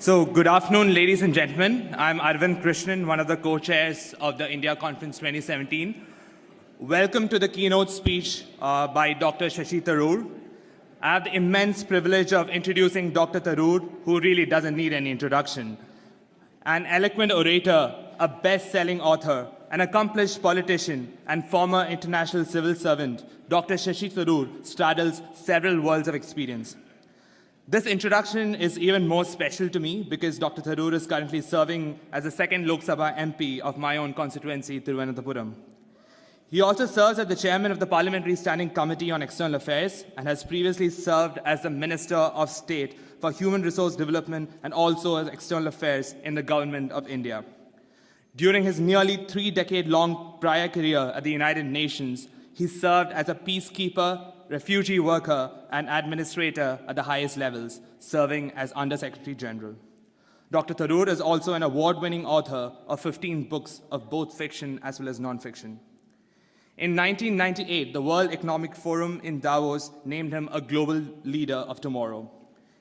So, good afternoon, ladies and gentlemen. I'm Arvind Krishnan, one of the co-chairs of the India Conference 2017. Welcome to the keynote speech by Dr. Shashi Tharoor. I have the immense privilege of introducing Dr. Tharoor, who really doesn't need any introduction. An eloquent orator, a best-selling author, an accomplished politician, and former international civil servant, Dr. Shashi Tharoor straddles several worlds of experience. This introduction is even more special to me because Dr. Tharoor is currently serving as the second Lok Sabha MP of my own constituency, Thiruvananthapuram. He also serves as the chairman of the Parliamentary Standing Committee on External Affairs and has previously served as the Minister of State for Human Resource Development and also as External Affairs in the Government of India. During his nearly 3-decade-long prior career at the United Nations, he served as a peacekeeper, refugee worker, and administrator at the highest levels, serving as Under-Secretary General. Dr. Tharoor is also an award-winning author of 15 books of both fiction as well as non-fiction. In 1998, the World Economic Forum in Davos named him a global leader of tomorrow.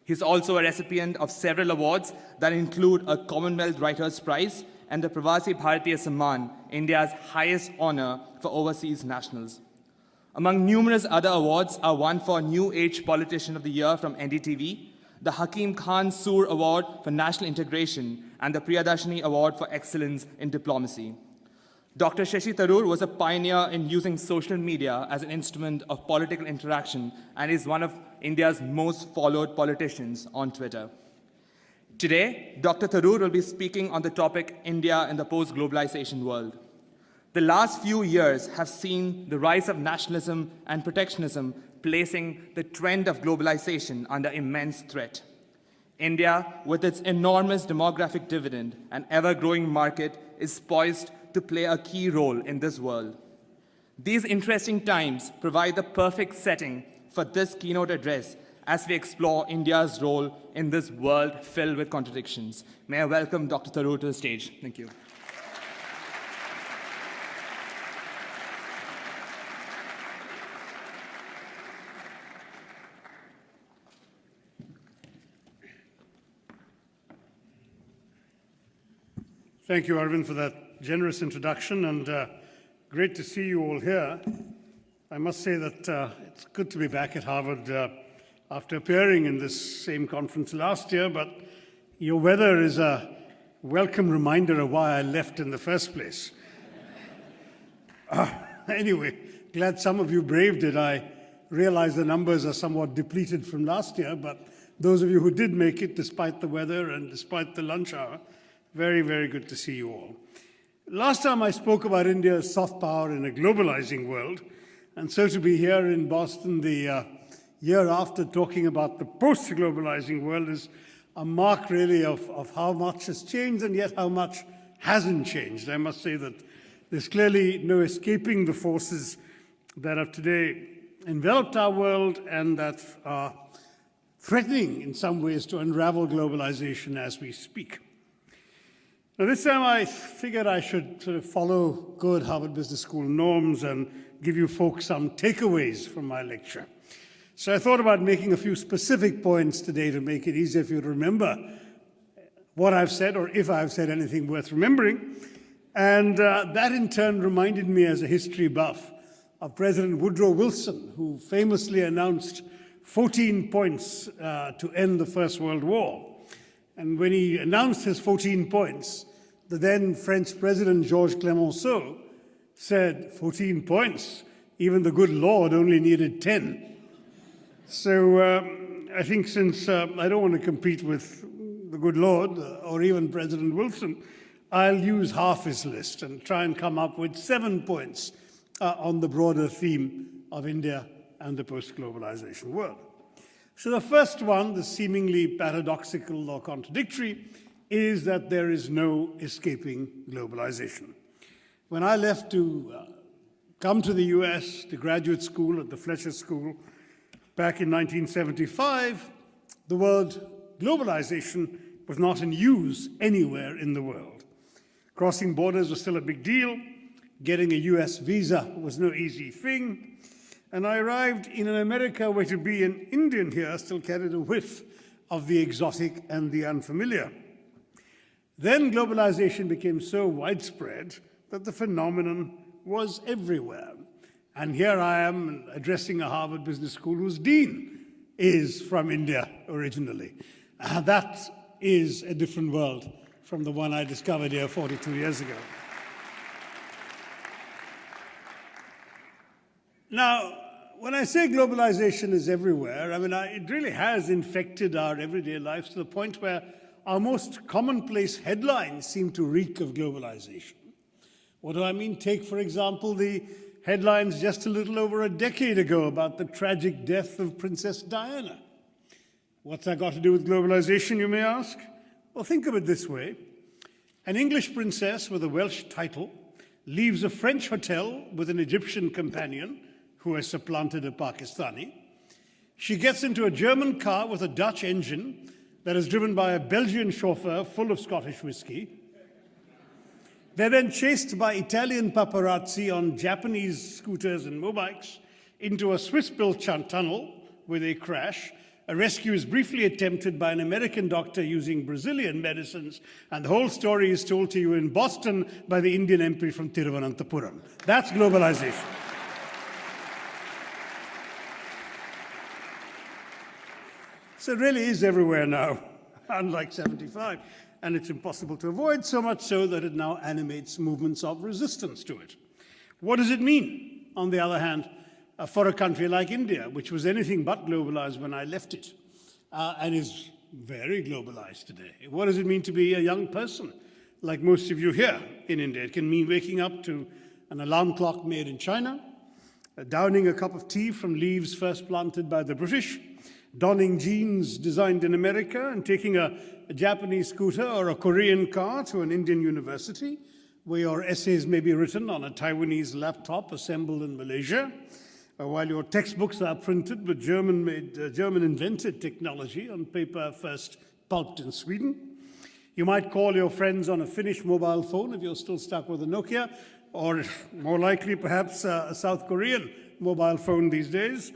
He's also a recipient of several awards that include a Commonwealth Writers' Prize and the Pravasi Bharatiya Samman, India's highest honor for overseas nationals. Among numerous other awards are one for New Age Politician of the Year from NDTV, the Hakim Khan Soor Award for National Integration, and the Priyadarshini Award for Excellence in Diplomacy. Dr. Shashi Tharoor was a pioneer in using social media as an instrument of political interaction and is one of India's most followed politicians on Twitter. Today, Dr. Tharoor will be speaking on the topic India in the post-globalization world. The last few years have seen the rise of nationalism and protectionism placing the trend of globalization under immense threat. India, with its enormous demographic dividend and ever-growing market, is poised to play a key role in this world. These interesting times provide the perfect setting for this keynote address as we explore India's role in this world filled with contradictions. May I welcome Dr. Tharoor to the stage. Thank you. Thank you, Arvind, for that generous introduction, and great to see you all here. I must say that it's good to be back at Harvard after appearing in this same conference last year, but your weather is a welcome reminder of why I left in the first place. Anyway, glad some of you braved it. I realize the numbers are somewhat depleted from last year, but those of you who did make it, despite the weather and despite the lunch hour, very, very good to see you all. Last time I spoke about India's soft power in a globalizing world, and so to be here in Boston the year after talking about the post-globalizing world is a mark really of how much has changed and yet how much hasn't changed. I must say that there's clearly no escaping the forces that have today enveloped our world and that are threatening in some ways to unravel globalization as we speak. Now, this time I figured I should sort of follow good Harvard Business School norms and give you folks some takeaways from my lecture. So I thought about making a few specific points today to make it easier for you to remember what I've said or if I've said anything worth remembering. And that in turn reminded me as a history buff of President Woodrow Wilson, who famously announced 14 points to end the First World War. And when he announced his 14 points, the then French President Georges Clemenceau said, 14 points, even the good Lord only needed 10. So I think since I don't want to compete with the good Lord or even President Wilson, I'll use half his list and try and come up with 7 points on the broader theme of India and the post-globalization world. So the first one, the seemingly paradoxical or contradictory, is that there is no escaping globalization. When I left to come to the US to graduate school at the Fletcher School back in 1975, the word globalization was not in use anywhere in the world. Crossing borders was still a big deal. Getting a US visa was no easy thing. And I arrived in an America where to be an Indian here still carried a whiff of the exotic and the unfamiliar. Then globalization became so widespread that the phenomenon was everywhere. And here I am addressing a Harvard Business School whose dean is from India originally. That is a different world from the one I discovered here 42 years ago. Now, when I say globalization is everywhere, I mean, it really has infected our everyday lives to the point where our most commonplace headlines seem to reek of globalization. What do I mean? Take, for example, the headlines just a little over a decade ago about the tragic death of Princess Diana. What's that got to do with globalization, you may ask? Well, think of it this way. An English princess with a Welsh title leaves a French hotel with an Egyptian companion who has supplanted a Pakistani. She gets into a German car with a Dutch engine that is driven by a Belgian chauffeur full of Scottish whiskey. They're then chased by Italian paparazzi on Japanese scooters and mobikes into a Swiss-built tunnel where they crash. A rescue is briefly attempted by an American doctor using Brazilian medicines, and the whole story is told to you in Boston by the Indian MP from Thiruvananthapuram. That's globalization. So it really is everywhere now, unlike 75. And it's impossible to avoid, so much so that it now animates movements of resistance to it. What does it mean, on the other hand, for a country like India, which was anything but globalized when I left it, and is very globalized today? What does it mean to be a young person, like most of you here in India? It can mean waking up to an alarm clock made in China, downing a cup of tea from leaves first planted by the British, donning jeans designed in America, and taking a Japanese scooter or a Korean car to an Indian university, where your essays may be written on a Taiwanese laptop assembled in Malaysia, while your textbooks are printed with German-invented technology on paper first pulped in Sweden. You might call your friends on a Finnish mobile phone if you're still stuck with a Nokia, or more likely perhaps a South Korean mobile phone these days,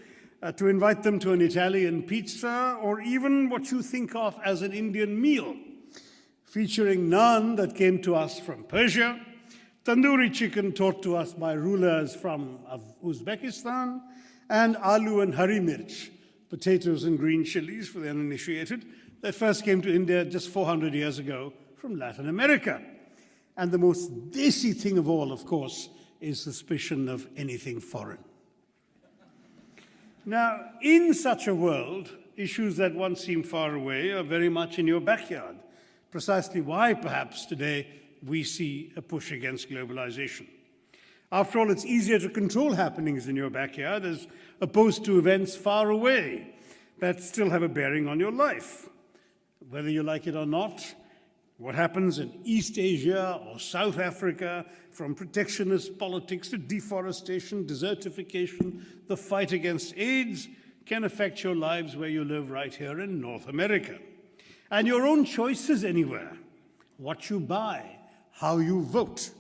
to invite them to an Italian pizza, or even what you think of as an Indian meal, featuring naan that came to us from Persia, tandoori chicken taught to us by rulers from Uzbekistan, and aloo and hari mirch, potatoes and green chilies for the uninitiated, that first came to India just 400 years ago from Latin America. And the most desi thing of all, of course, is suspicion of anything foreign. Now, in such a world, issues that once seemed far away are very much in your backyard. Precisely why, perhaps, today we see a push against globalization. After all, it's easier to control happenings in your backyard as opposed to events far away that still have a bearing on your life. Whether you like it or not, what happens in East Asia or South Africa, from protectionist politics to deforestation, desertification, the fight against AIDS, can affect your lives where you live right here in North America. And your own choices anywhere, what you buy, how you vote,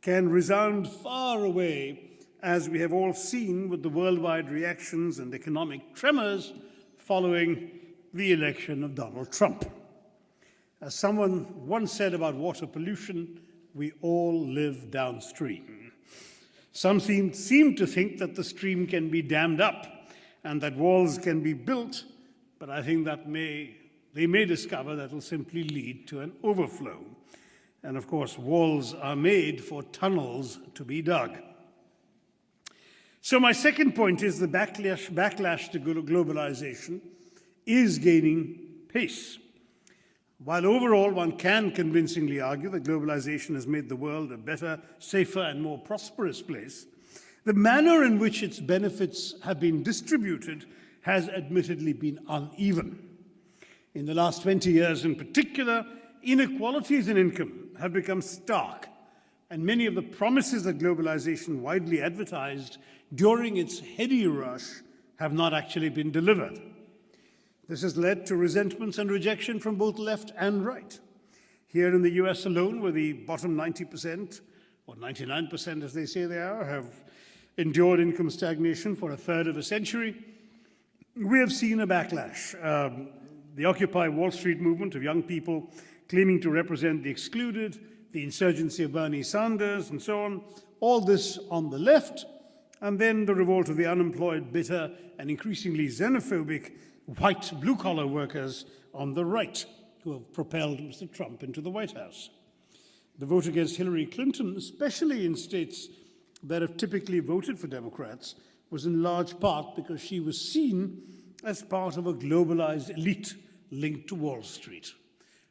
can resound far away, as we have all seen with the worldwide reactions and economic tremors following the election of Donald Trump. As someone once said about water pollution, we all live downstream. Some seem to think that the stream can be dammed up and that walls can be built, but I think that they may discover that will simply lead to an overflow. And of course, walls are made for tunnels to be dug. So my second point is the backlash to globalization is gaining pace. While overall one can convincingly argue that globalization has made the world a better, safer, and more prosperous place, the manner in which its benefits have been distributed has admittedly been uneven. In the last 20 years in particular, inequalities in income have become stark, and many of the promises that globalization widely advertised during its heady rush have not actually been delivered. This has led to resentments and rejection from both left and right. Here in the US alone, where the bottom 90%, or 99% as they say they are, have endured income stagnation for a third of a century, we have seen a backlash. the Occupy Wall Street movement of young people claiming to represent the excluded, the insurgency of Bernie Sanders, and so on, all this on the left, and then the revolt of the unemployed, bitter, and increasingly xenophobic white blue-collar workers on the right, who have propelled Mr. Trump into the White House. The vote against Hillary Clinton, especially in states that have typically voted for Democrats, was in large part because she was seen as part of a globalized elite linked to Wall Street.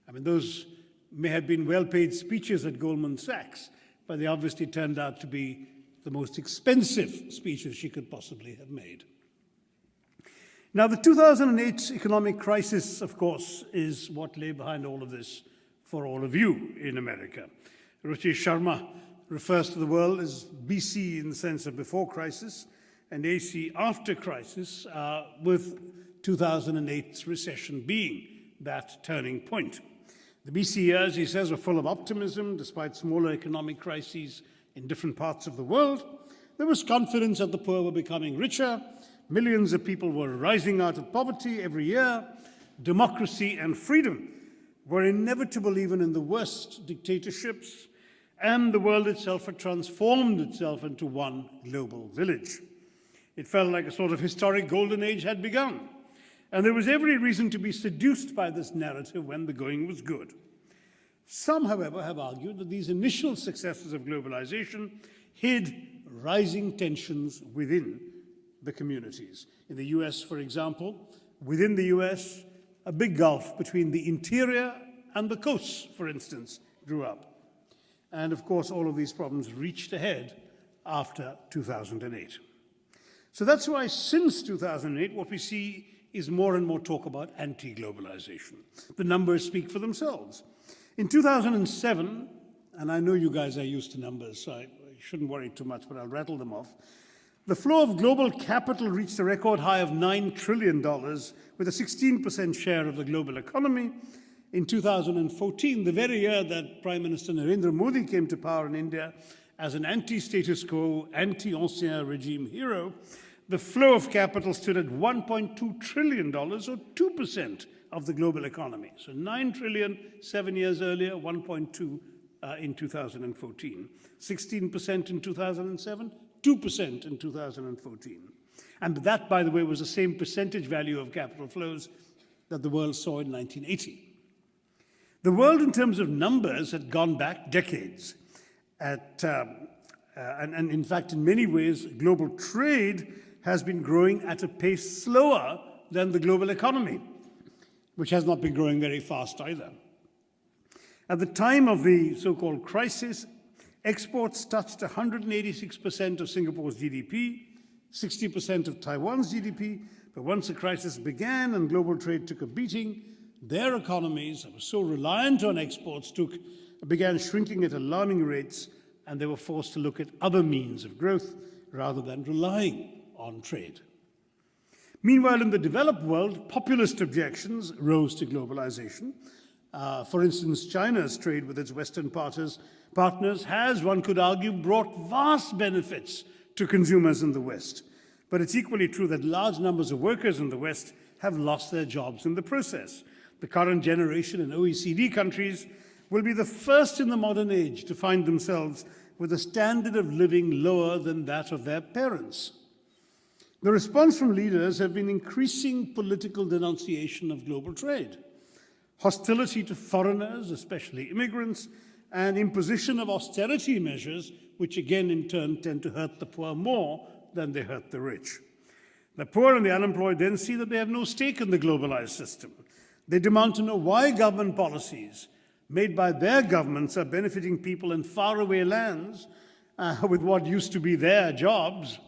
I mean, those may have been well-paid speeches at Goldman Sachs, but they obviously turned out to be the most expensive speeches she could possibly have made. Now, the 2008 economic crisis, of course, is what lay behind all of this for all of you in America. Ruchi Sharma refers to the world as BC in the sense of before crisis and AC after crisis, with 2008's recession being that turning point. The BC years, he says, were full of optimism despite smaller economic crises in different parts of the world. There was confidence that the poor were becoming richer. Millions of people were rising out of poverty every year. Democracy and freedom were inevitable even in the worst dictatorships. And the world itself had transformed itself into one global village. It felt like a sort of historic golden age had begun. And there was every reason to be seduced by this narrative when the going was good. Some, however, have argued that these initial successes of globalization hid rising tensions within the communities. In the US, for example, within the US, a big gulf between the interior and the coasts, for instance, grew up. And of course, all of these problems reached a head after 2008. So that's why since 2008, what we see is more and more talk about anti-globalization. The numbers speak for themselves. In 2007, and I know you guys are used to numbers, so I shouldn't worry too much, but I'll rattle them off. The flow of global capital reached a record high of $9 trillion, with a 16% share of the global economy. In 2014, the very year that Prime Minister Narendra Modi came to power in India as an anti-status quo, anti-ancien regime hero, the flow of capital stood at $1.2 trillion, or 2% of the global economy. So 9 trillion 7 years earlier, 1.2 in 2014. 16% in 2007, 2% in 2014. And that, by the way, was the same percentage value of capital flows that the world saw in 1980. The world, in terms of numbers, had gone back decades. And in fact, in many ways, global trade has been growing at a pace slower than the global economy, which has not been growing very fast either. At the time of the so-called crisis, exports touched 186% of Singapore's GDP, 60% of Taiwan's GDP, but once the crisis began and global trade took a beating, their economies that were so reliant on exports began shrinking at alarming rates, and they were forced to look at other means of growth rather than relying on trade. Meanwhile, in the developed world, populist objections rose to globalization. For instance, China's trade with its Western partners has, one could argue, brought vast benefits to consumers in the West. But it's equally true that large numbers of workers in the West have lost their jobs in the process. The current generation in OECD countries will be the first in the modern age to find themselves with a standard of living lower than that of their parents. The response from leaders have been increasing political denunciation of global trade, hostility to foreigners, especially immigrants, and imposition of austerity measures, which again in turn tend to hurt the poor more than they hurt the rich. The poor and the unemployed then see that they have no stake in the globalized system. They demand to know why government policies made by their governments are benefiting people in faraway lands with what used to be their jobs.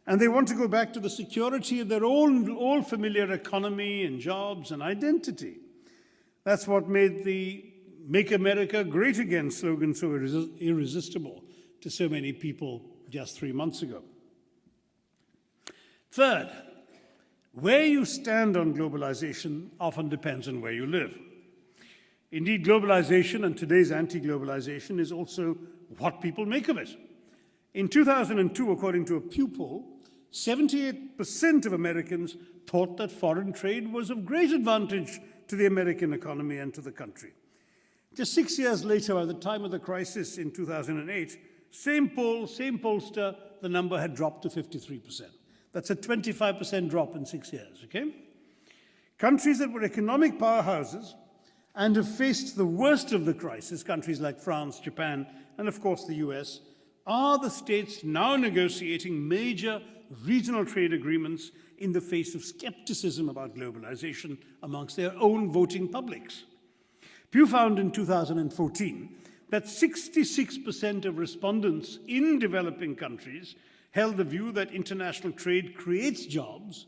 And they want to go back to the security of their own old familiar economy and jobs and identity. That's what made the Make America Great Again slogan so irresistible to so many people just 3 months ago. Third, where you stand on globalization often depends on where you live. Indeed, globalization and today's anti-globalization is also what people make of it. In 2002, according to a Pew poll, 78% of Americans thought that foreign trade was of great advantage to the American economy and to the country. Just 6 years later, by the time of the crisis in 2008, same poll, same pollster, the number had dropped to 53%. That's a 25% drop in 6 years, okay? Countries that were economic powerhouses and have faced the worst of the crisis, countries like France, Japan, and of course the US, are the states now negotiating major regional trade agreements in the face of skepticism about globalization amongst their own voting publics. Pew found in 2014 that 66% of respondents in developing countries held the view that international trade creates jobs,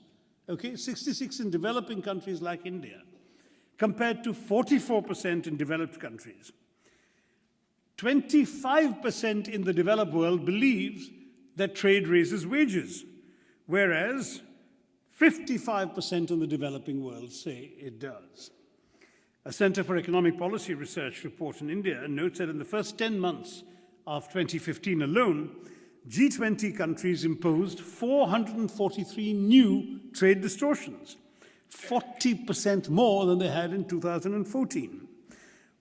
okay, 66 in developing countries like India, compared to 44% in developed countries. 25% in the developed world believes that trade raises wages, whereas 55% in the developing world say it does. A Center for Economic Policy Research report in India notes that in the first 10 months of 2015 alone, G20 countries imposed 443 new trade distortions, 40% more than they had in 2014.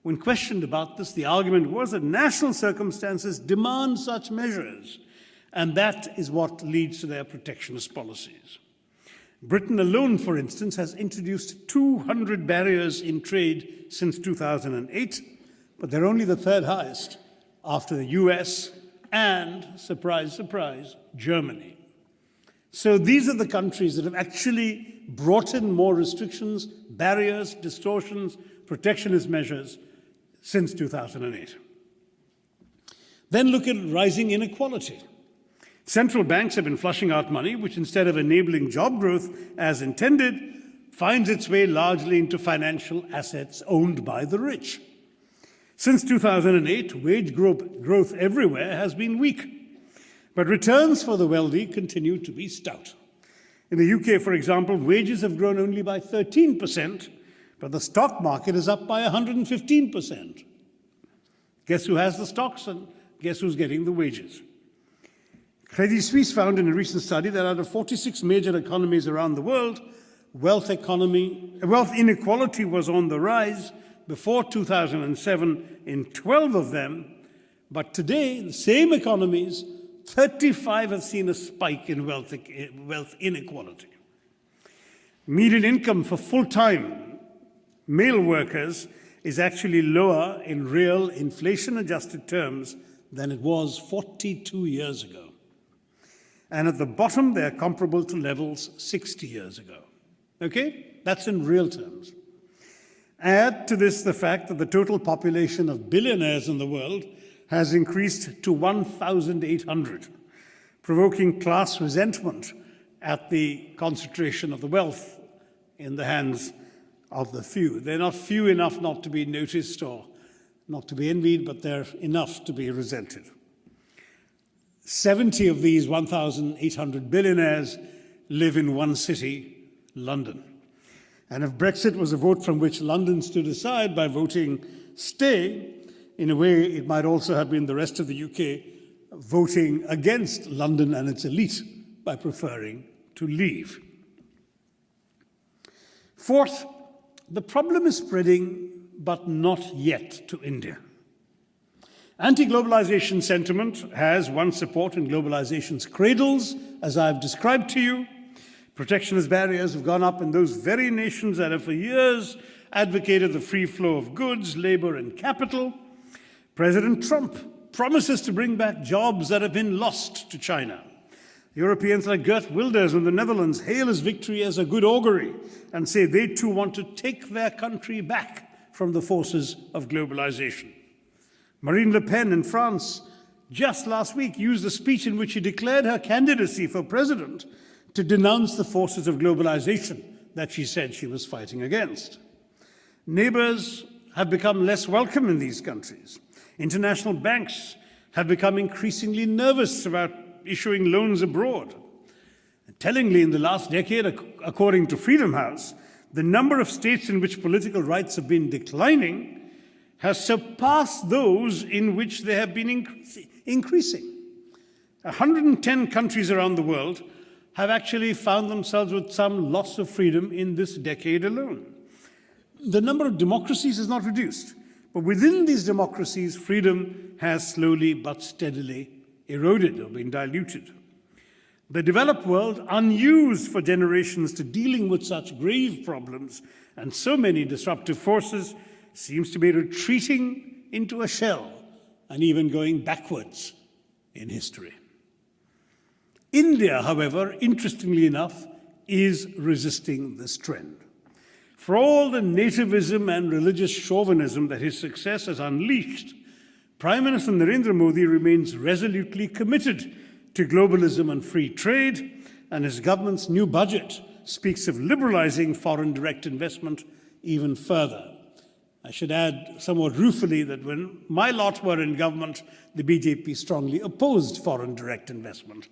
When questioned about this, the argument was that national circumstances demand such measures, and that is what leads to their protectionist policies. Britain alone, for instance, has introduced 200 barriers in trade since 2008, but they're only the third highest after the US and, surprise, surprise, Germany. So these are the countries that have actually brought in more restrictions, barriers, distortions, protectionist measures since 2008. Then look at rising inequality. Central banks have been flushing out money, which instead of enabling job growth as intended, finds its way largely into financial assets owned by the rich. Since 2008, wage growth everywhere has been weak, but returns for the wealthy continue to be stout. In the UK, for example, wages have grown only by 13%, but the stock market is up by 115%. Guess who has the stocks and guess who's getting the wages? Credit Suisse found in a recent study that out of 46 major economies around the world, wealth inequality was on the rise before 2007 in 12 of them, but today, the same economies, 35 have seen a spike in wealth inequality. Median income for full-time male workers is actually lower in real inflation-adjusted terms than it was 42 years ago. And at the bottom, they're comparable to levels 60 years ago. Okay? That's in real terms. Add to this the fact that the total population of billionaires in the world has increased to 1,800, provoking class resentment at the concentration of the wealth in the hands of the few. They're not few enough not to be noticed or not to be envied, but they're enough to be resented. 70 of these 1,800 billionaires live in one city, London. And if Brexit was a vote from which London stood aside by voting stay, in a way it might also have been the rest of the UK voting against London and its elite by preferring to leave. Fourth, the problem is spreading, but not yet to India. Anti-globalization sentiment has won support in globalization's cradles, as I've described to you. Protectionist barriers have gone up in those very nations that have for years advocated the free flow of goods, labor, and capital. President Trump promises to bring back jobs that have been lost to China. Europeans like Geert Wilders in the Netherlands hail his victory as a good augury and say they too want to take their country back from the forces of globalization. Marine Le Pen in France just last week used a speech in which she declared her candidacy for president to denounce the forces of globalization that she said she was fighting against. Neighbors have become less welcome in these countries. International banks have become increasingly nervous about issuing loans abroad. Tellingly, in the last decade, according to Freedom House, the number of states in which political rights have been declining has surpassed those in which they have been increasing. 110 countries around the world have actually found themselves with some loss of freedom in this decade alone. the number of democracies is not reduced. But within these democracies, freedom has slowly but steadily eroded or been diluted. The developed world, unused for generations to dealing with such grave problems and so many disruptive forces, seems to be retreating into a shell and even going backwards in history. India, however, interestingly enough, is resisting this trend. For all the nativism and religious chauvinism that his success has unleashed, Prime Minister Narendra Modi remains resolutely committed to globalism and free trade, and his government's new budget speaks of liberalizing foreign direct investment even further. I should add somewhat ruefully that when my lot were in government, the BJP strongly opposed foreign direct investment.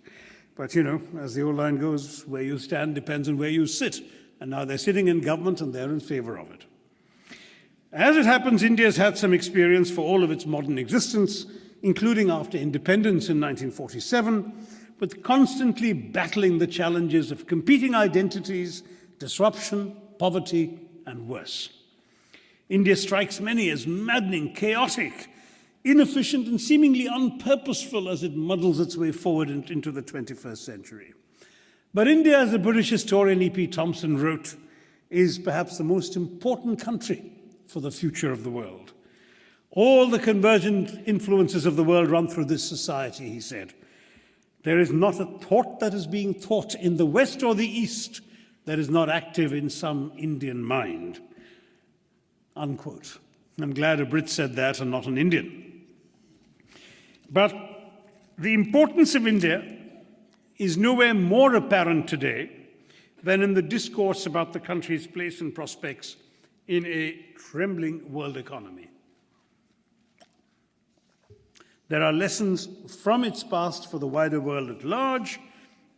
But, as the old line goes, where you stand depends on where you sit. And now they're sitting in government and they're in favor of it. As it happens, India has had some experience for all of its modern existence, including after independence in 1947, with constantly battling the challenges of competing identities, disruption, poverty, and worse. India strikes many as maddening, chaotic, inefficient, and seemingly unpurposeful as it muddles its way forward into the 21st century. But India, as the British historian E.P. Thompson wrote, is perhaps the most important country for the future of the world. All the convergent influences of the world run through this society, he said. There is not a thought that is being taught in the West or the East that is not active in some Indian mind. Unquote. I'm glad a Brit said that and not an Indian. But the importance of India is nowhere more apparent today than in the discourse about the country's place and prospects in a trembling world economy. There are lessons from its past for the wider world at large,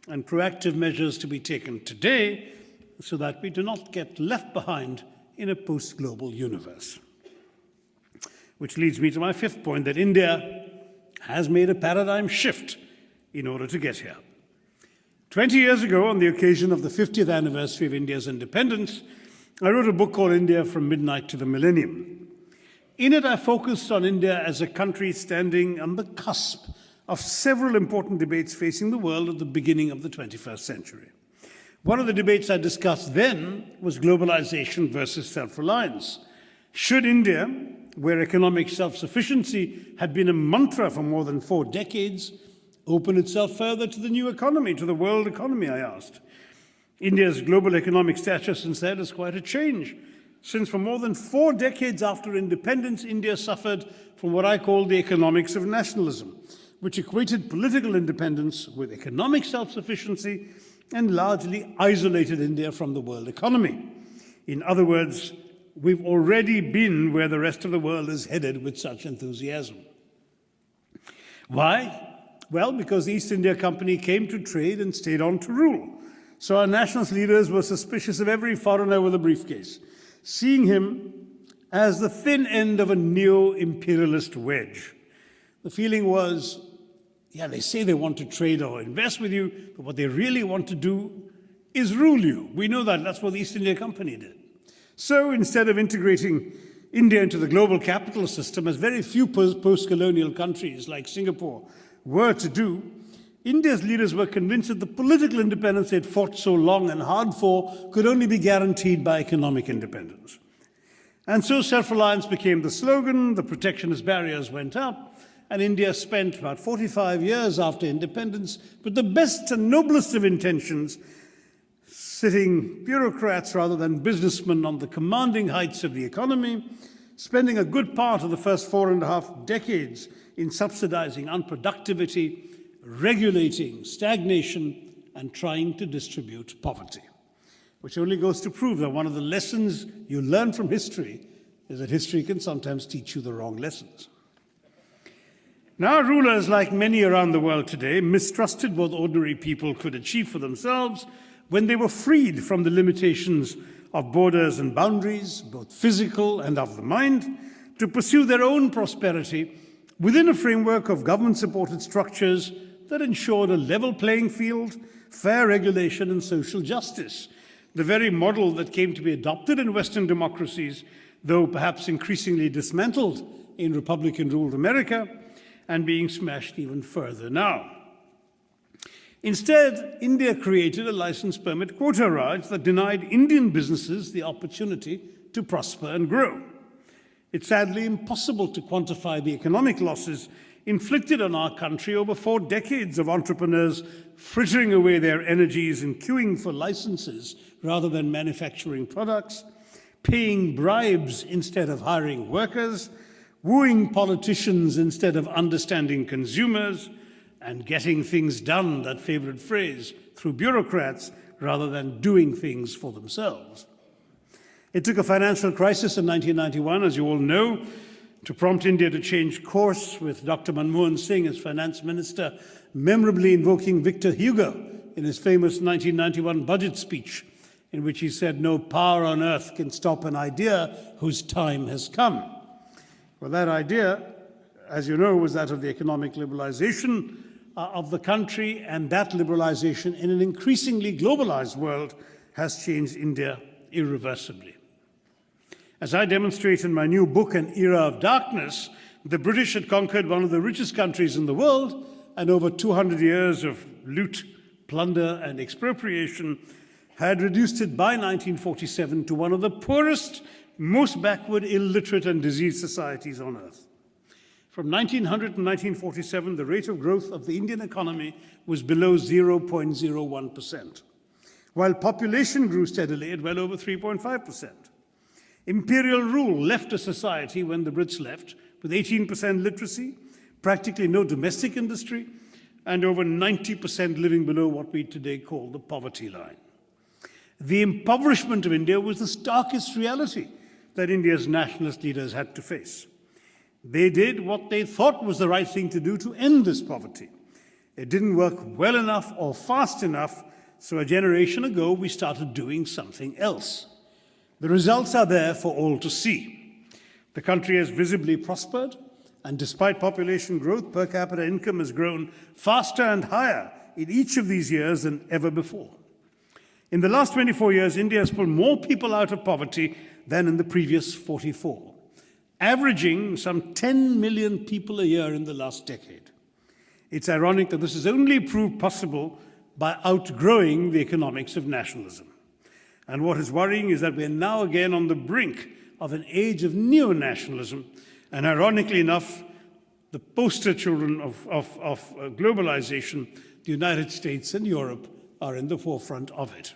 and proactive measures to be taken today so that we do not get left behind in a post-global universe. Which leads me to my fifth point, that India has made a paradigm shift in order to get here. 20 years ago, on the occasion of the 50th anniversary of India's independence, I wrote a book called India from Midnight to the Millennium. In it, I focused on India as a country standing on the cusp of several important debates facing the world at the beginning of the 21st century. One of the debates I discussed then was globalization versus self-reliance. Should India, where economic self-sufficiency had been a mantra for more than 4 decades, open itself further to the new economy, to the world economy, I asked. India's global economic stature since then is quite a change, since for more than 4 decades after independence, India suffered from what I call the economics of nationalism, which equated political independence with economic self-sufficiency and largely isolated India from the world economy. In other words, we've already been where the rest of the world is headed with such enthusiasm. Why? Well, because the East India Company came to trade and stayed on to rule. So our nationalist leaders were suspicious of every foreigner with a briefcase, seeing him as the thin end of a neo-imperialist wedge. The feeling was, yeah, they say they want to trade or invest with you, but what they really want to do is rule you. We know that. That's what the East India Company did. So instead of integrating India into the global capital system, as very few post-colonial countries like Singapore were to do, India's leaders were convinced that the political independence they'd fought so long and hard for could only be guaranteed by economic independence. And so self-reliance became the slogan, the protectionist barriers went up, and India spent about 45 years after independence with the best and noblest of intentions, sitting bureaucrats rather than businessmen on the commanding heights of the economy, spending a good part of the first 4.5 decades in subsidizing unproductivity, regulating stagnation, and trying to distribute poverty. Which only goes to prove that one of the lessons you learn from history is that history can sometimes teach you the wrong lessons. Now, rulers, like many around the world today, mistrusted what ordinary people could achieve for themselves when they were freed from the limitations of borders and boundaries, both physical and of the mind, to pursue their own prosperity within a framework of government-supported structures that ensured a level playing field, fair regulation, and social justice. the very model that came to be adopted in Western democracies, though perhaps increasingly dismantled in Republican-ruled America, and being smashed even further now. Instead, India created a license permit quota raj that denied Indian businesses the opportunity to prosper and grow. It's sadly impossible to quantify the economic losses inflicted on our country over 4 decades of entrepreneurs frittering away their energies in queuing for licenses rather than manufacturing products, paying bribes instead of hiring workers, wooing politicians instead of understanding consumers, and getting things done, that favorite phrase, through bureaucrats rather than doing things for themselves. It took a financial crisis in 1991, as you all know, to prompt India to change course, with Dr. Manmohan Singh as finance minister memorably invoking Victor Hugo in his famous 1991 budget speech, in which he said, "No power on earth can stop an idea whose time has come." Well, that idea, as you know, was that of the economic liberalization of the country, and that liberalization in an increasingly globalized world has changed India irreversibly. As I demonstrate in my new book, An Era of Darkness, the British had conquered one of the richest countries in the world, and over 200 years of loot, plunder, and expropriation had reduced it by 1947 to one of the poorest, most backward, illiterate, and diseased societies on earth. From 1900 to 1947, the rate of growth of the Indian economy was below 0.01%, while population grew steadily at well over 3.5%. Imperial rule left a society when the Brits left with 18% literacy, practically no domestic industry, and over 90% living below what we today call the poverty line. The impoverishment of India was the starkest reality that India's nationalist leaders had to face. They did what they thought was the right thing to do to end this poverty. It didn't work well enough or fast enough, so a generation ago we started doing something else. The results are there for all to see. The country has visibly prospered, and despite population growth, per capita income has grown faster and higher in each of these years than ever before. In the last 24 years, India has pulled more people out of poverty than in the previous 44, averaging some 10 million people a year in the last decade. It's ironic that this is only proved possible by outgrowing the economics of nationalism. And what is worrying is that we are now again on the brink of an age of neo-nationalism, and ironically enough, the poster children of globalization, the United States and Europe, are in the forefront of it.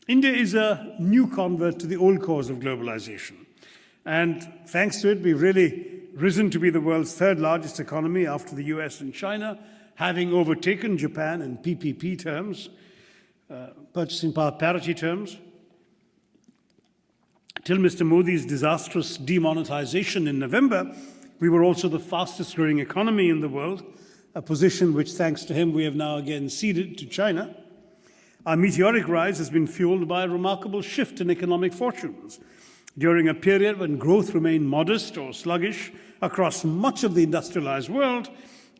India is a new convert to the old cause of globalization. And thanks to it, we've really risen to be the world's 3rd largest economy after the US and China, having overtaken Japan in PPP terms, purchasing power parity terms. Till Mr. Modi's disastrous demonetization in November, we were also the fastest growing economy in the world, a position which, thanks to him, we have now again ceded to China. Our meteoric rise has been fueled by a remarkable shift in economic fortunes. During a period when growth remained modest or sluggish across much of the industrialized world,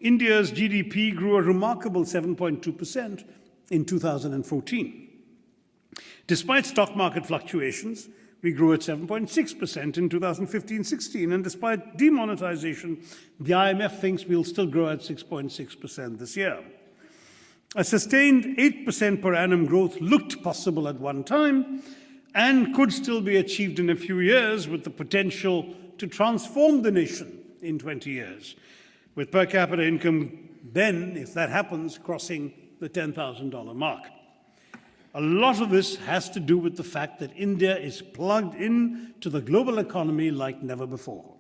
India's GDP grew a remarkable 7.2% in 2014. Despite stock market fluctuations, we grew at 7.6% in 2015-16, and despite demonetization, the IMF thinks we'll still grow at 6.6% this year. A sustained 8% per annum growth looked possible at one time and could still be achieved in a few years, with the potential to transform the nation in 20 years, with per capita income then, if that happens, crossing the $10,000 mark. A lot of this has to do with the fact that India is plugged in to the global economy like never before.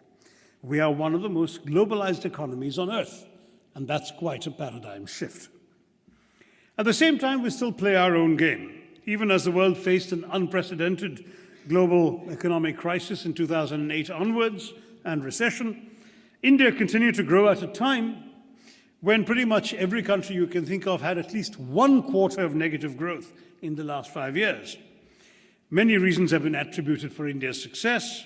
We are one of the most globalized economies on earth, and that's quite a paradigm shift. At the same time, we still play our own game. Even as the world faced an unprecedented global economic crisis in 2008 onwards and recession, India continued to grow at a time when pretty much every country you can think of had at least 1 quarter of negative growth in the last 5 years. Many reasons have been attributed for India's success.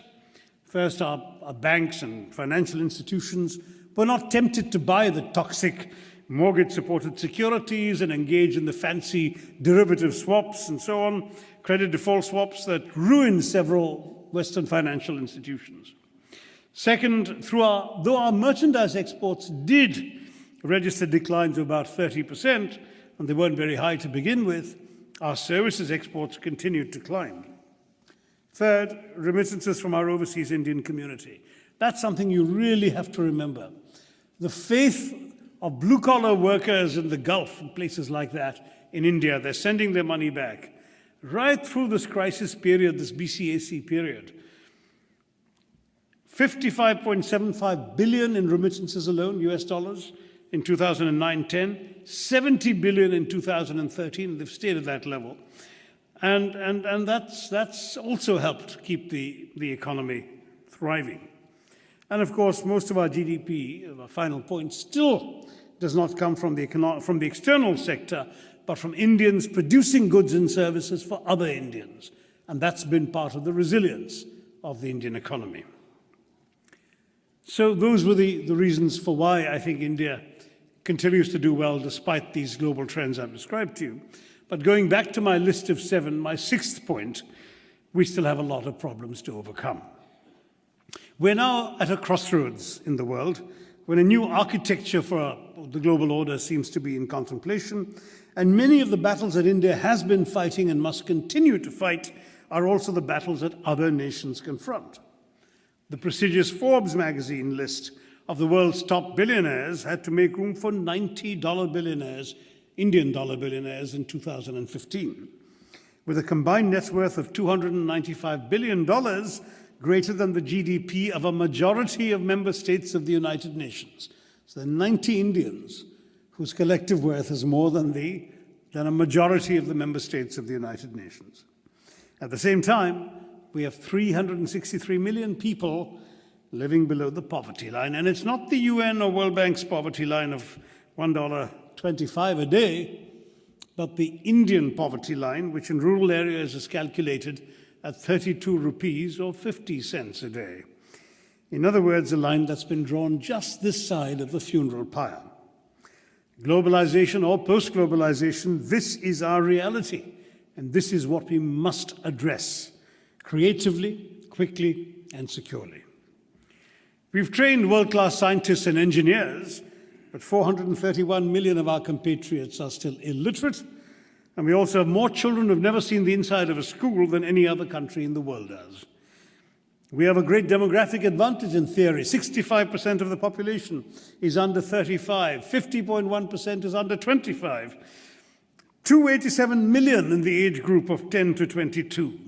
First, our banks and financial institutions were not tempted to buy the toxic mortgage-supported securities and engage in the fancy derivative swaps and so on, credit default swaps that ruined several Western financial institutions. Second, though our merchandise exports did register declines of about 30%, and they weren't very high to begin with, our services exports continued to climb. Third, remittances from our overseas Indian community. That's something you really have to remember. The faith of blue-collar workers in the Gulf and places like that in India, they're sending their money back. Right through this crisis period, this BCAC period, 55.75 billion in remittances alone, US dollars, in 2009-10, 70 billion in 2013, they've stayed at that level. And that's also helped keep the economy thriving. And of course, most of our GDP, our final point, still does not come from the external sector, but from Indians producing goods and services for other Indians. And that's been part of the resilience of the Indian economy. So those were the reasons for why I think India continues to do well despite these global trends I've described to you. But going back to my list of 7, my 6th point, we still have a lot of problems to overcome. We're now at a crossroads in the world when a new architecture for the global order seems to be in contemplation, and many of the battles that India has been fighting and must continue to fight are also the battles that other nations confront. The prestigious Forbes magazine list of the world's top billionaires had to make room for $90 billionaires, Indian dollar billionaires, in 2015, with a combined net worth of $295 billion, greater than the GDP of a majority of member states of the United Nations. So there are 90 Indians whose collective worth is more than a majority of the member states of the United Nations. At the same time, we have 363 million people living below the poverty line. And it's not the UN or World Bank's poverty line of $1.25 a day, but the Indian poverty line, which in rural areas is calculated at 32 rupees or 50 cents a day. In other words, a line that's been drawn just this side of the funeral pyre. Globalization or post-globalization, this is our reality, and this is what we must address creatively, quickly, and securely. We've trained world-class scientists and engineers, but 431 million of our compatriots are still illiterate, and we also have more children who've never seen the inside of a school than any other country in the world does. We have a great demographic advantage in theory. 65% of the population is under 35, 50.1% is under 25, 287 million in the age group of 10 to 22,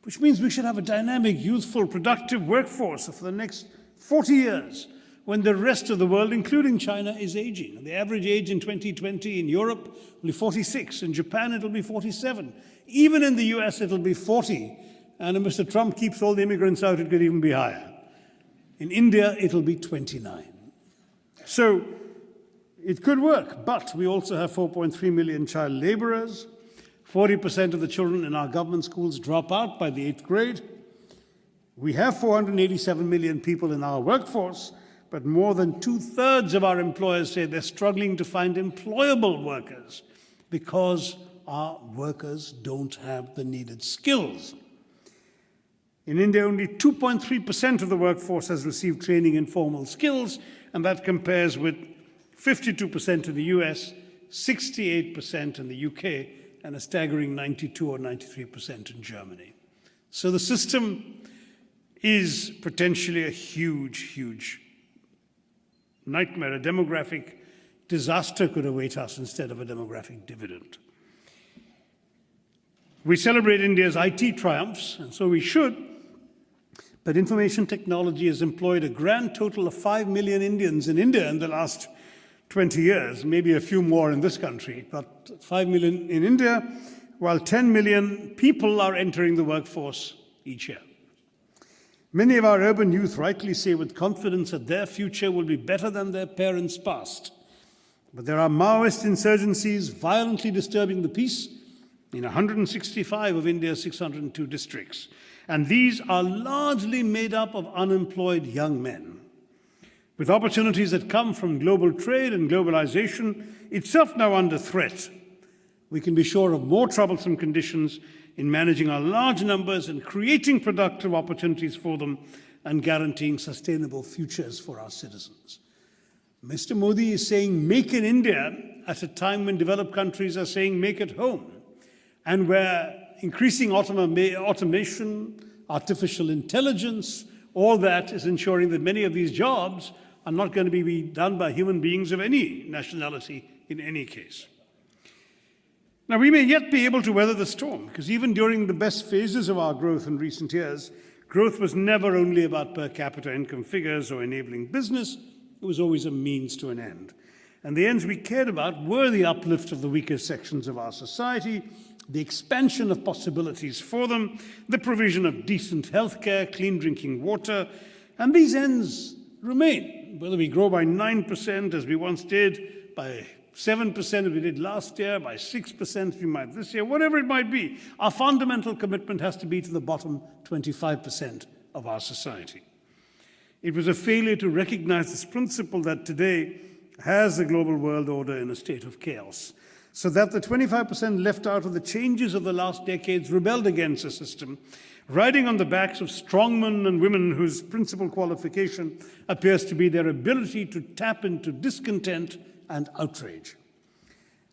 which means we should have a dynamic, youthful, productive workforce for the next 40 years, when the rest of the world, including China, is aging. And the average age in 2020 in Europe will be 46. In Japan, it'll be 47. Even in the US, it'll be 40. And if Mr. Trump keeps all the immigrants out, it could even be higher. In India, it'll be 29. So it could work, but we also have 4.3 million child laborers. 40% of the children in our government schools drop out by the 8th grade. We have 487 million people in our workforce, but more than 2/3 of our employers say they're struggling to find employable workers because our workers don't have the needed skills. In India, only 2.3% of the workforce has received training in formal skills, and that compares with 52% in the US, 68% in the UK, and a staggering 92 or 93% in Germany. So the system is potentially a huge, huge nightmare. A demographic disaster could await us instead of a demographic dividend. We celebrate India's IT triumphs, and so we should, but information technology has employed a grand total of 5 million Indians in India in the last 20 years, maybe a few more in this country, but 5 million in India, while 10 million people are entering the workforce each year. Many of our urban youth rightly say with confidence that their future will be better than their parents' past. But there are Maoist insurgencies violently disturbing the peace in 165 of India's 602 districts. And these are largely made up of unemployed young men. With opportunities that come from global trade and globalization itself now under threat, we can be sure of more troublesome conditions in managing our large numbers and creating productive opportunities for them and guaranteeing sustainable futures for our citizens. Mr. Modi is saying make in India at a time when developed countries are saying make at home, and where increasing automation, artificial intelligence, all that is ensuring that many of these jobs are not going to be done by human beings of any nationality in any case. Now, we may yet be able to weather the storm, because even during the best phases of our growth in recent years, growth was never only about per capita income figures or enabling business. It was always a means to an end. And the ends we cared about were the uplift of the weakest sections of our society, the expansion of possibilities for them, the provision of decent healthcare, clean drinking water, and these ends remain. Whether we grow by 9% as we once did, by 7% as we did last year, by 6% we might this year, whatever it might be, our fundamental commitment has to be to the bottom 25% of our society. It was a failure to recognize this principle that today has the global world order in a state of chaos, so that the 25% left out of the changes of the last decades rebelled against a system, riding on the backs of strongmen and women whose principal qualification appears to be their ability to tap into discontent and outrage.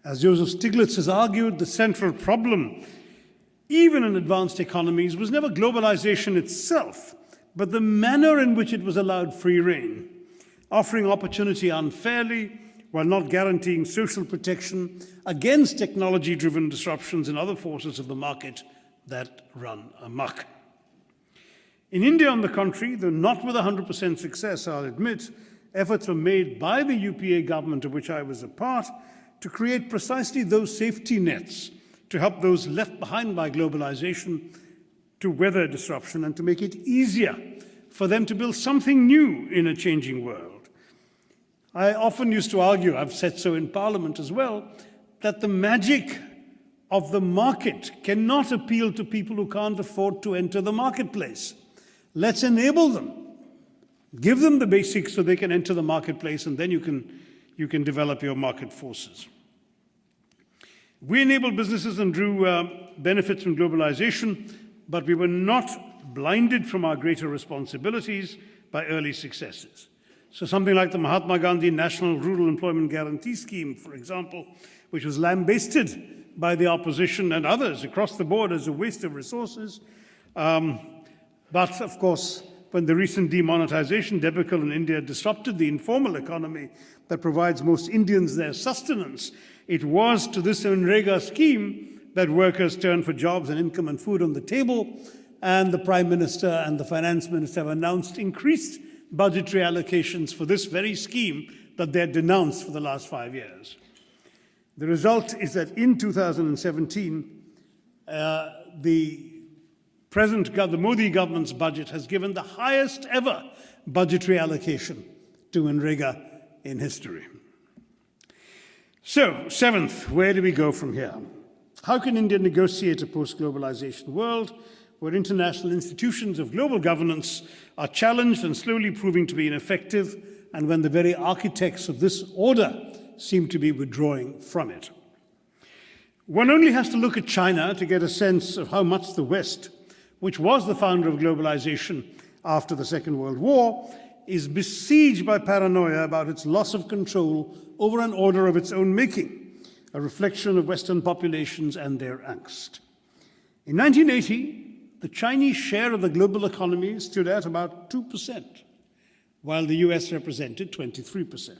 As Joseph Stiglitz has argued, the central problem, even in advanced economies, was never globalization itself, but the manner in which it was allowed free rein, offering opportunity unfairly while not guaranteeing social protection against technology-driven disruptions and other forces of the market that run amok. In India, on the contrary, though not with 100% success, I'll admit, efforts were made by the UPA government, of which I was a part, to create precisely those safety nets to help those left behind by globalization to weather disruption and to make it easier for them to build something new in a changing world. I often used to argue, I've said so in Parliament as well, that the magic of the market cannot appeal to people who can't afford to enter the marketplace. Let's enable them. Give them the basics so they can enter the marketplace, and then you can develop your market forces. We enabled businesses and drew benefits from globalization, but we were not blinded from our greater responsibilities by early successes. So something like the Mahatma Gandhi National Rural Employment Guarantee Scheme, for example, which was lambasted by the opposition and others across the board as a waste of resources. But of course, when the recent demonetization debacle in India disrupted the informal economy that provides most Indians their sustenance, it was to this Manrega scheme that workers turned for jobs and income and food on the table, and the Prime Minister and the Finance Minister have announced increased budgetary allocations for this very scheme that they had denounced for the last 5 years. The result is that in 2017, the Modi government's budget has given the highest ever budgetary allocation to Manrega in history. So, seventh, where do we go from here? How can India negotiate a post-globalization world where international institutions of global governance are challenged and slowly proving to be ineffective, and when the very architects of this order seem to be withdrawing from it? One only has to look at China to get a sense of how much the West, which was the founder of globalization after the Second World War, is besieged by paranoia about its loss of control over an order of its own making, a reflection of Western populations and their angst. In 1980, the Chinese share of the global economy stood at about 2%, while the US represented 23%.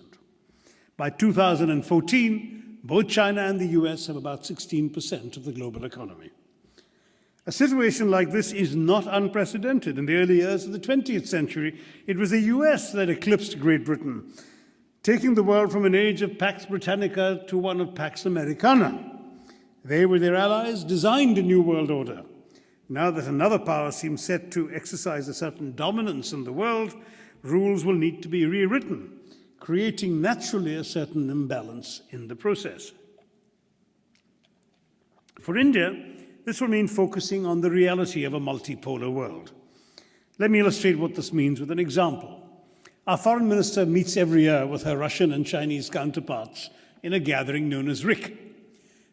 By 2014, both China and the US have about 16% of the global economy. A situation like this is not unprecedented. In the early years of the 20th century, it was the US that eclipsed Great Britain, taking the world from an age of Pax Britannica to one of Pax Americana. They, with their allies, designed a new world order. Now that another power seems set to exercise a certain dominance in the world, rules will need to be rewritten, creating naturally a certain imbalance in the process. For India, this will mean focusing on the reality of a multipolar world. Let me illustrate what this means with an example. Our foreign minister meets every year with her Russian and Chinese counterparts in a gathering known as RIC.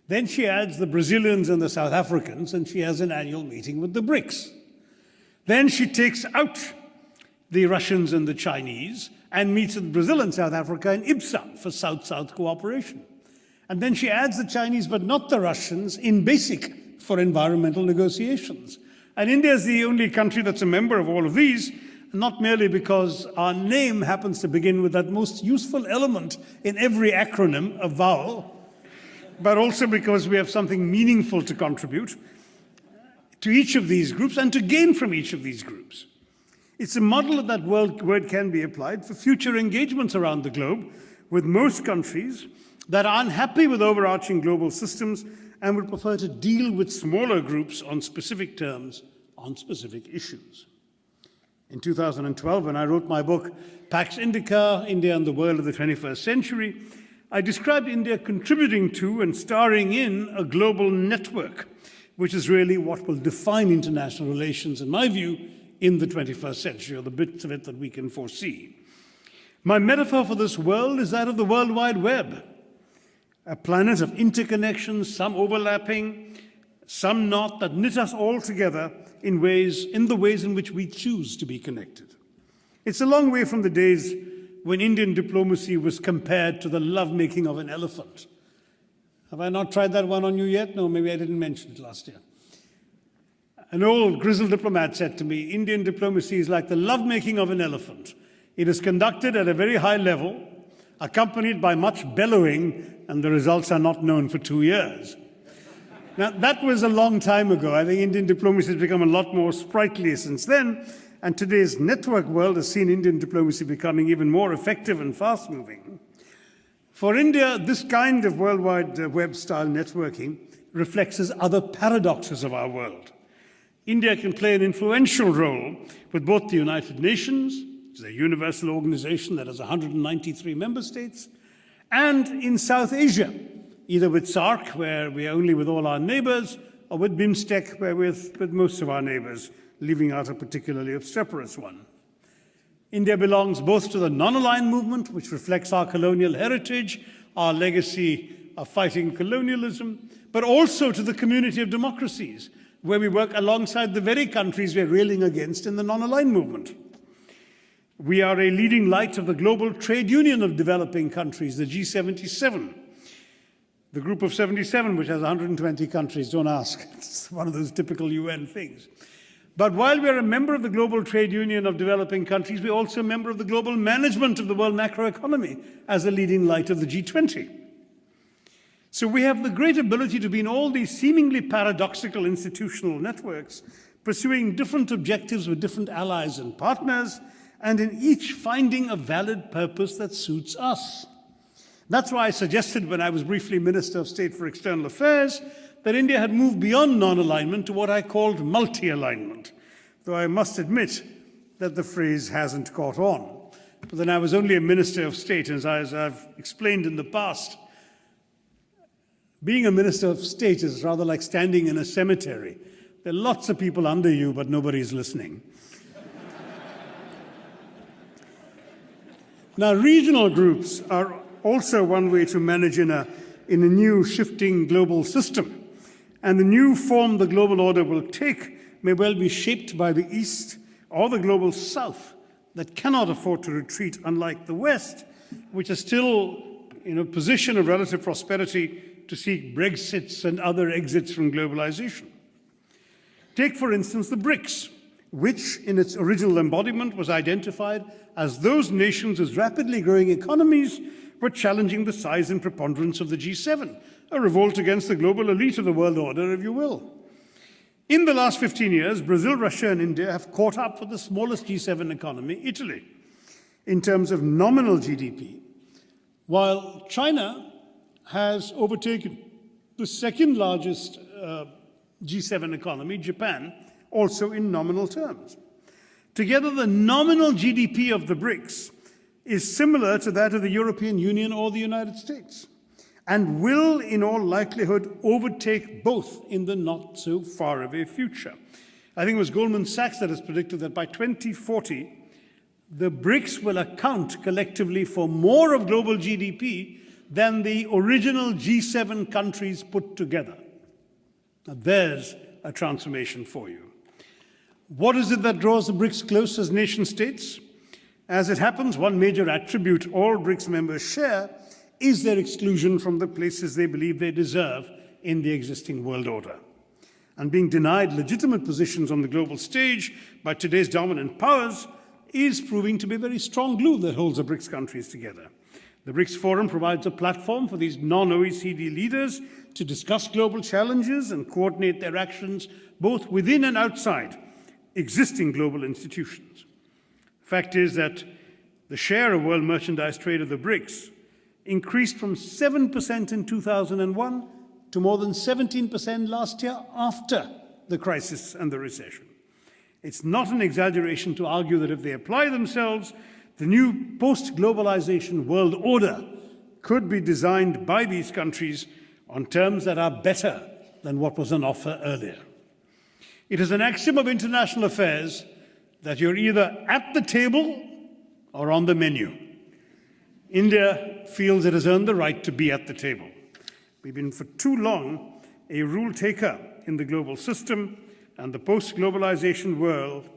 Then she adds the Brazilians and the South Africans, and she has an annual meeting with the BRICS. Then she takes out the Russians and the Chinese and meets with Brazil and South Africa in IBSA for South-South cooperation. And then she adds the Chinese, but not the Russians, in BASIC for environmental negotiations. And India is the only country that's a member of all of these, not merely because our name happens to begin with that most useful element in every acronym, a vowel, but also because we have something meaningful to contribute to each of these groups and to gain from each of these groups. It's a model that word can be applied for future engagements around the globe with most countries that are unhappy with overarching global systems and would prefer to deal with smaller groups on specific terms, on specific issues. In 2012, when I wrote my book, Pax Indica, India and the World of the 21st Century, I described India contributing to and starring in a global network, which is really what will define international relations, in my view, in the 21st century, or the bits of it that we can foresee. My metaphor for this world is that of the World Wide Web, a planet of interconnections, some overlapping, some not, that knit us all together in the ways in which we choose to be connected. It's a long way from the days when Indian diplomacy was compared to the lovemaking of an elephant. Have I not tried that one on you yet? No, maybe I didn't mention it last year. An old grizzled diplomat said to me, Indian diplomacy is like the lovemaking of an elephant. It is conducted at a very high level, accompanied by much bellowing, and the results are not known for 2 years. Now, that was a long time ago. I think Indian diplomacy has become a lot more sprightly since then, and today's network world has seen Indian diplomacy becoming even more effective and fast-moving. For India, this kind of worldwide web-style networking reflects as other paradoxes of our world. India can play an influential role with both the United Nations, which is a universal organization that has 193 member states, and in South Asia, either with SAARC, where we are only with all our neighbors, or with BIMSTEC, where we're with most of our neighbors, leaving out a particularly obstreperous one. India belongs both to the non-aligned movement, which reflects our colonial heritage, our legacy of fighting colonialism, but also to the community of democracies, where we work alongside the very countries we're railing against in the non-aligned movement. We are a leading light of the Global Trade Union of Developing Countries, the G77, the Group of 77, which has 120 countries. Don't ask. It's one of those typical UN things. But while we're a member of the Global Trade Union of Developing Countries, we're also a member of the global management of the world macroeconomy as a leading light of the G20. So we have the great ability to be in all these seemingly paradoxical institutional networks, pursuing different objectives with different allies and partners, and in each finding a valid purpose that suits us. That's why I suggested when I was briefly Minister of State for External Affairs that India had moved beyond non-alignment to what I called multi-alignment, though I must admit that the phrase hasn't caught on. But then I was only a Minister of State, and as I've explained in the past, being a Minister of State is rather like standing in a cemetery. There are lots of people under you, but nobody's listening. Now, regional groups are also one way to manage in a new shifting global system. And the new form the global order will take may well be shaped by the East or the global South that cannot afford to retreat, unlike the West, which is still in a position of relative prosperity to seek Brexits and other exits from globalization. Take, for instance, the BRICS, which in its original embodiment was identified as those nations whose rapidly growing economies were challenging the size and preponderance of the G7, a revolt against the global elite of the world order, if you will. In the last 15 years, Brazil, Russia, and India have caught up with the smallest G7 economy, Italy, in terms of nominal GDP, while China has overtaken the second largest G7 economy, Japan, also in nominal terms. Together, the nominal GDP of the BRICS is similar to that of the European Union or the United States, and will, in all likelihood, overtake both in the not-so-far-away future. I think it was Goldman Sachs that has predicted that by 2040, the BRICS will account collectively for more of global GDP than the original G7 countries put together. Now, there's a transformation for you. What is it that draws the BRICS close as nation states? As it happens, one major attribute all BRICS members share is their exclusion from the places they believe they deserve in the existing world order. And being denied legitimate positions on the global stage by today's dominant powers is proving to be a very strong glue that holds the BRICS countries together. The BRICS Forum provides a platform for these non-OECD leaders to discuss global challenges and coordinate their actions both within and outside existing global institutions. The fact is that the share of world merchandise trade of the BRICS increased from 7% in 2001 to more than 17% last year after the crisis and the recession. It's not an exaggeration to argue that if they apply themselves, the new post-globalization world order could be designed by these countries on terms that are better than what was on offer earlier. It is an axiom of international affairs that you're either at the table or on the menu. India feels it has earned the right to be at the table. We've been for too long a rule taker in the global system, and the post-globalization world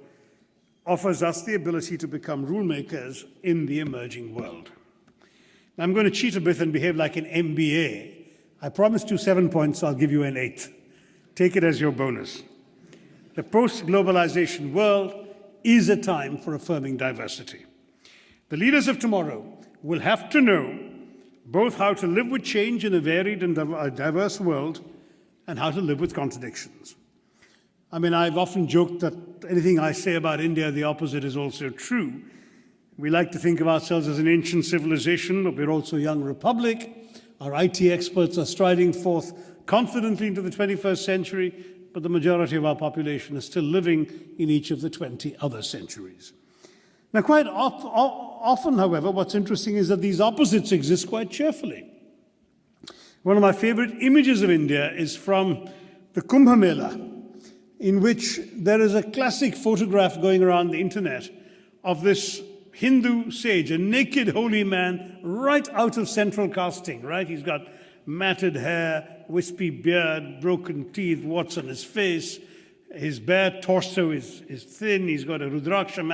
offers us the ability to become rule makers in the emerging world. Now, I'm going to cheat a bit and behave like an MBA. I promised you 7 points, so I'll give you an 8. Take it as your bonus. The post-globalization world is a time for affirming diversity. The leaders of tomorrow will have to know both how to live with change in a varied and diverse world and how to live with contradictions. I mean, I've often joked that anything I say about India, the opposite is also true. We like to think of ourselves as an ancient civilization, but we're also a young republic. Our IT experts are striding forth confidently into the 21st century, but the majority of our population is still living in each of the 20 other centuries. Now, quite often, however, what's interesting is that these opposites exist quite cheerfully. One of my favorite images of India is from the Kumbh Mela, in which there is a classic photograph going around the internet of this Hindu sage, a naked holy man, right out of central casting, right? He's got matted hair, wispy beard, broken teeth, warts on his face. His bare torso is thin. He's got a Rudraksha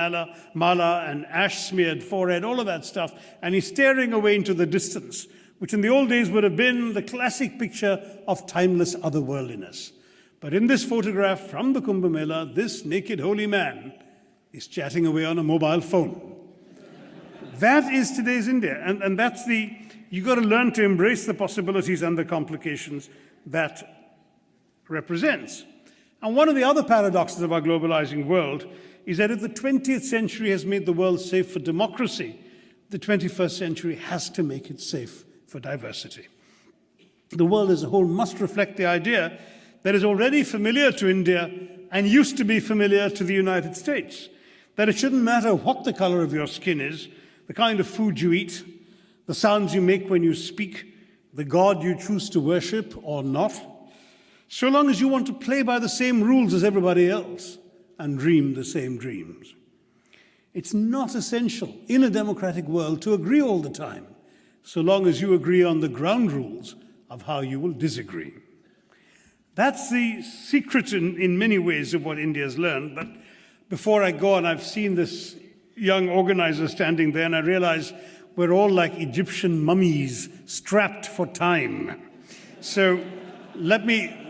mala and ash-smeared forehead, all of that stuff. And he's staring away into the distance, which in the old days would have been the classic picture of timeless otherworldliness. But in this photograph from the Kumbh Mela, this naked holy man is chatting away on a mobile phone. That is today's India. And that's you've got to learn to embrace the possibilities and the complications that represents. And one of the other paradoxes of our globalizing world is that if the 20th century has made the world safe for democracy, the 21st century has to make it safe for diversity. The world as a whole must reflect the idea that is already familiar to India and used to be familiar to the United States, that it shouldn't matter what the color of your skin is, the kind of food you eat, the sounds you make when you speak, the God you choose to worship or not, so long as you want to play by the same rules as everybody else and dream the same dreams. It's not essential in a democratic world to agree all the time, so long as you agree on the ground rules of how you will disagree. That's the secret in many ways of what India's learned. But before I go on, I've seen this young organizer standing there, and I realize we're all like Egyptian mummies strapped for time. So let me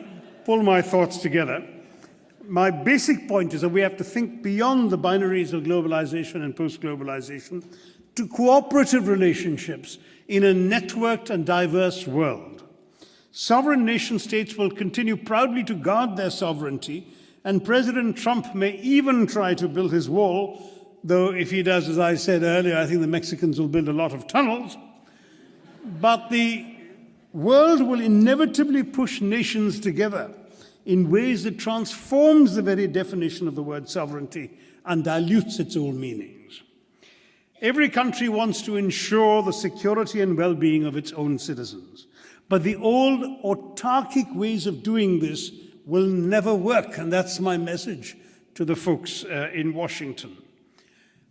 pull my thoughts together. My basic point is that we have to think beyond the binaries of globalization and post-globalization to cooperative relationships in a networked and diverse world. Sovereign nation states will continue proudly to guard their sovereignty, and President Trump may even try to build his wall, though if he does, as I said earlier, I think the Mexicans will build a lot of tunnels. But the world will inevitably push nations together in ways that transforms the very definition of the word sovereignty and dilutes its own meanings. Every country wants to ensure the security and well-being of its own citizens. But the old autarkic ways of doing this will never work, and that's my message to the folks in Washington.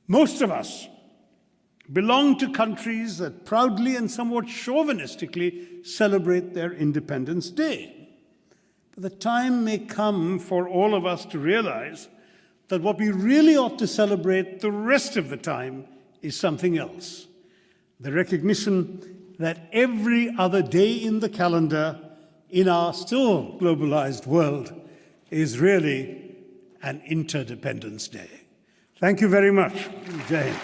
Most of us belong to countries that proudly and somewhat chauvinistically celebrate their Independence Day. But the time may come for all of us to realize that what we really ought to celebrate the rest of the time is something else. The recognition that every other day in the calendar in our still globalized world is really an Interdependence Day. Thank you very much. Jai Hind.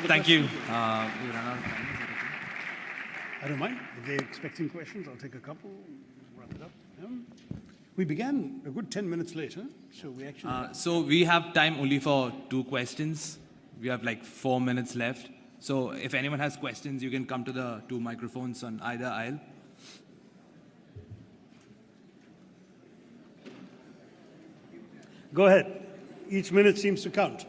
Thank you. I don't mind. If they're expecting questions, I'll take a couple, wrap it up. We began a good 10 minutes later, so we actually... So we have time only for 2 questions. We have like 4 minutes left. So if anyone has questions, you can come to the 2 microphones on either aisle. Go ahead. Each minute seems to count.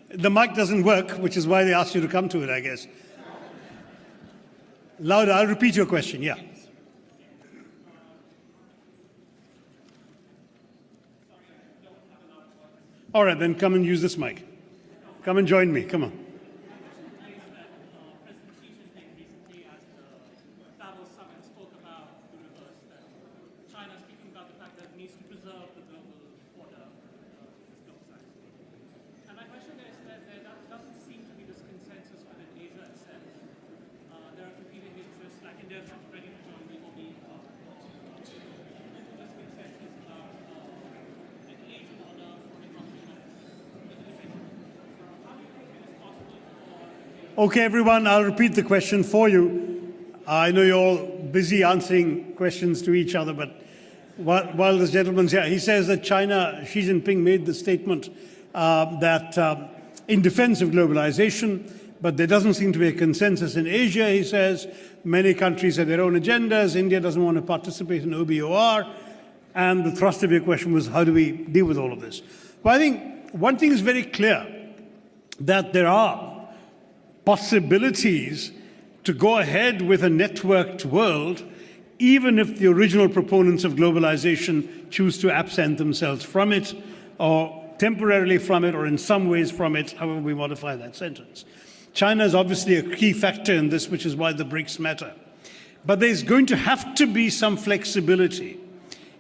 The mic doesn't work, which is why they asked you to come to it, I guess. Louder, I'll repeat your question, yeah. All right, then come and use this mic. Come and join me, come on. Okay, everyone, I'll repeat the question for you. I know you're all busy answering questions to each other, but while this gentleman's here, he says that China, Xi Jinping made the statement that in defense of globalization, but there doesn't seem to be a consensus in Asia, he says. Many countries have their own agendas. India doesn't want to participate in OBOR. And the thrust of your question was, how do we deal with all of this? Well, I think one thing is very clear, that there are possibilities to go ahead with a networked world, even if the original proponents of globalization choose to absent themselves from it, or temporarily from it, or in some ways from it, however we modify that sentence. China is obviously a key factor in this, which is why the BRICS matter. But there's going to have to be some flexibility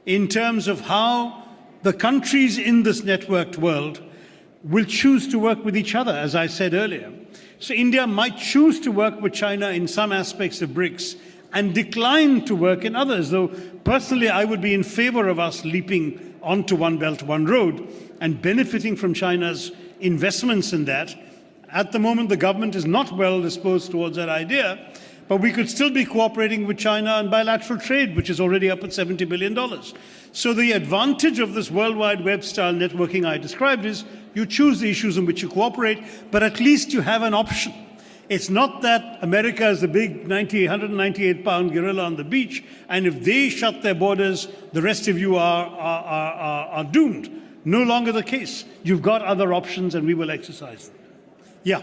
in terms of how the countries in this networked world will choose to work with each other, as I said earlier. So India might choose to work with China in some aspects of BRICS and decline to work in others, though personally I would be in favor of us leaping onto One Belt, One Road and benefiting from China's investments in that. At the moment, the government is not well disposed towards that idea, but we could still be cooperating with China on bilateral trade, which is already up at $70 billion. So the advantage of this World Wide Web style networking I described is you choose the issues in which you cooperate, but at least you have an option. It's not that America is the big 198-pound gorilla on the beach, and if they shut their borders, the rest of you are doomed. No longer the case. You've got other options, and we will exercise them. Yeah.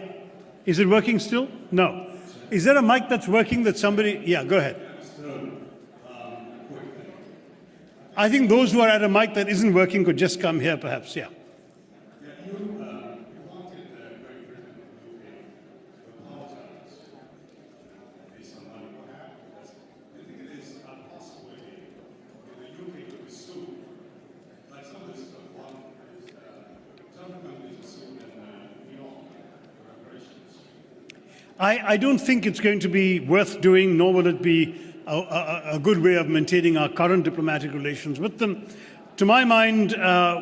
Is it working still? No. Is there a mic that's working that somebody... Yeah, go ahead. I think those who are at a mic that isn't working could just come here, perhaps. Yeah. I don't think it's going to be worth doing, nor will it be a good way of maintaining our current diplomatic relations with them. To my mind,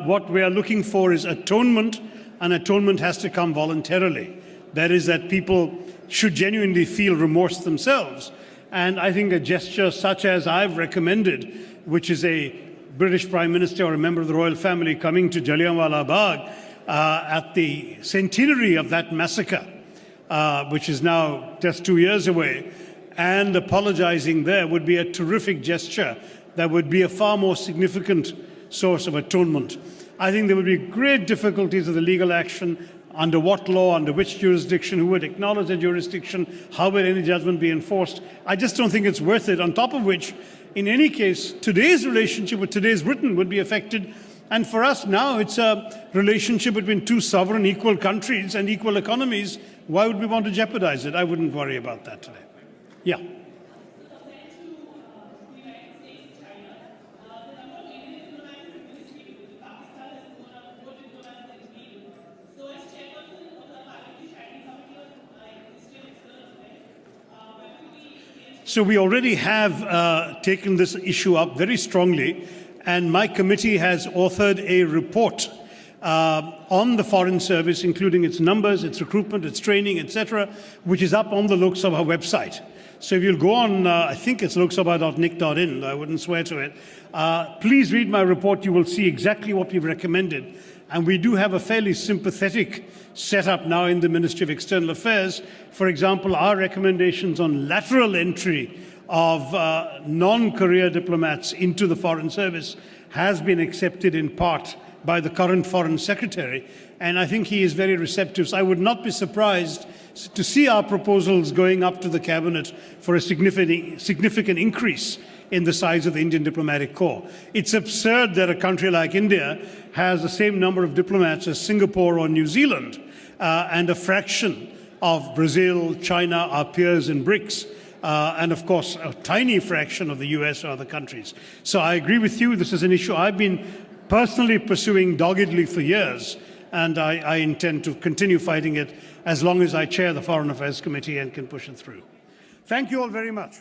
what we are looking for is atonement, and atonement has to come voluntarily. That is, that people should genuinely feel remorse themselves. And I think a gesture such as I've recommended, which is a British Prime Minister or a member of the royal family coming to Jallianwala Bagh at the centenary of that massacre, which is now just 2 years away, and apologizing there would be a terrific gesture that would be a far more significant source of atonement. I think there would be great difficulties of the legal action, under what law, under which jurisdiction, who would acknowledge the jurisdiction, how would any judgment be enforced. I just don't think it's worth it, on top of which In any case, today's relationship with today's Britain would be affected. And for us now, it's a relationship between two sovereign equal countries and equal economies. Why would we want to jeopardize it? I wouldn't worry about that today. Yeah. So we already have taken this issue up very strongly, and my committee has authored a report on the Foreign Service, including its numbers, its recruitment, its training, etc., which is up on the Lok Sabha website. So if you'll go on, I think it's loksabha.nic.in, I wouldn't swear to it, please read my report. You will see exactly what we've recommended. And we do have a fairly sympathetic setup now in the Ministry of External Affairs. For example, our recommendations on lateral entry of non-career diplomats into the Foreign Service has been accepted in part by the current Foreign Secretary, and I think he is very receptive. So I would not be surprised to see our proposals going up to the Cabinet for a significant increase in the size of the Indian diplomatic corps. It's absurd that a country like India has the same number of diplomats as Singapore or New Zealand, and a fraction of Brazil, China, our peers in BRICS, and of course a tiny fraction of the US or other countries. So I agree with you, this is an issue I've been personally pursuing doggedly for years, and I intend to continue fighting it as long as I chair the Foreign Affairs Committee and can push it through. Thank you all very much.